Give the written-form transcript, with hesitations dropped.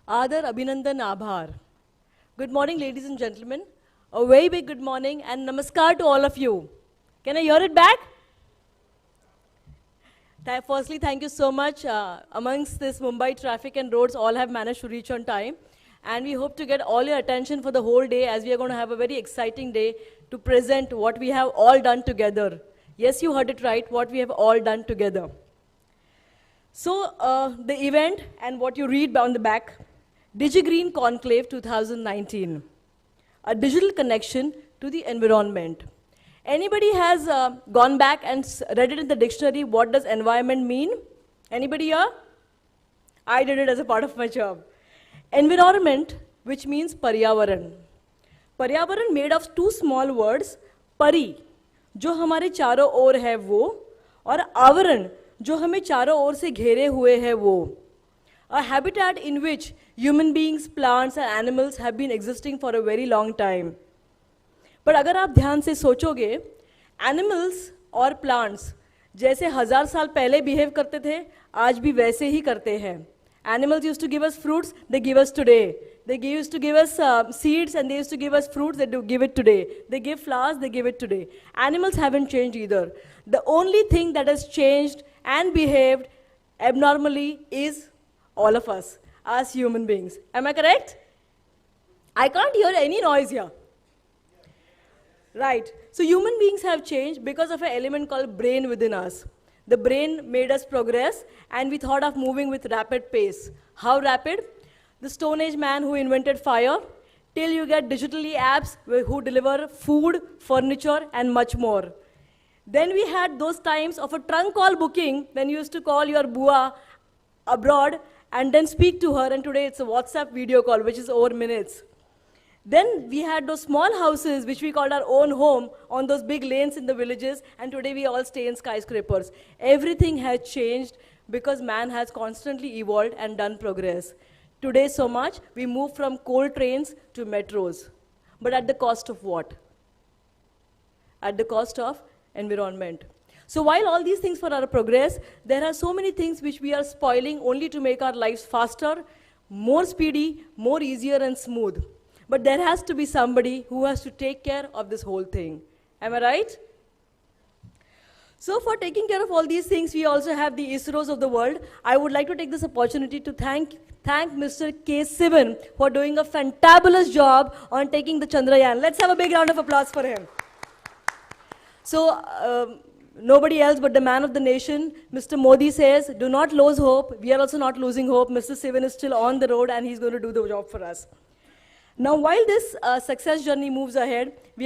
Adar, Abhinandan, Abhar. Good morning, ladies and gentlemen. A very big good morning and namaskar to all of you. Can I hear it back? Firstly, thank you so much. Amongst this Mumbai traffic and roads, all have managed to reach on time. And we hope to get all your attention for the whole day, as we are going to have a very exciting day to present what we have all done together. Yes, you heard it right, what we have all done together. So the event and what you read on the back, DigiGreen Conclave 2019, a digital connection to the environment. Anybody has gone back and read it in the dictionary, what does environment mean? Anybody here? I did it as a part of my job. Environment, which means Paryavaran. Paryavaran made of two small words, Pari, जो हमारे चारों ओर है वो, और आवरण, जो हमें चारों ओर से घेरे हुए है वो. A habitat in which human beings, plants and animals have been existing for a very long time. पर अगर आप ध्यान से सोचोगे, animals और plants जैसे 1000 साल पहले behave करते थे, आज भी वैसे ही करते हैं. Animals used to give us fruits, they give us today. They used to give us seeds and they used to give us fruits, they do give it today. They give flowers, they give it today. Animals haven't changed either. The only thing that has changed and behaved abnormally is all of us, as human beings. Am I correct? I can't hear any noise here. Right. So human beings have changed because of an element called brain within us. The brain made us progress, and we thought of moving with rapid pace. How rapid? The Stone Age man who invented fire, till you get digitally apps who deliver food, furniture, and much more. Then we had those times of a trunk call booking, when you used to call your bua abroad and then speak to her, and today it's a WhatsApp video call, which is over minutes. Then we had those small houses, which we called our own home, on those big lanes in the villages, and today we all stay in skyscrapers. Everything has changed because man has constantly evolved and done progress. Today so much, we move from coal trains to metros. But at the cost of what? At the cost of environment. So while all these things for our progress, there are so many things which we are spoiling only to make our lives faster, more speedy, more easier and smooth. But there has to be somebody who has to take care of this whole thing. Am I right? So for taking care of all these things, we also have the ISROs of the world. I would like to take this opportunity to thank Mr. K. Sivan for doing a fantabulous job on taking the Chandrayaan. Let's have a big round of applause for him. So nobody else but the man of the nation, Mr. Modi says, do not lose hope. We are also not losing hope. Mr. Sivan is still on the road and he's going to do the job for us. Now, while this success journey moves ahead, we are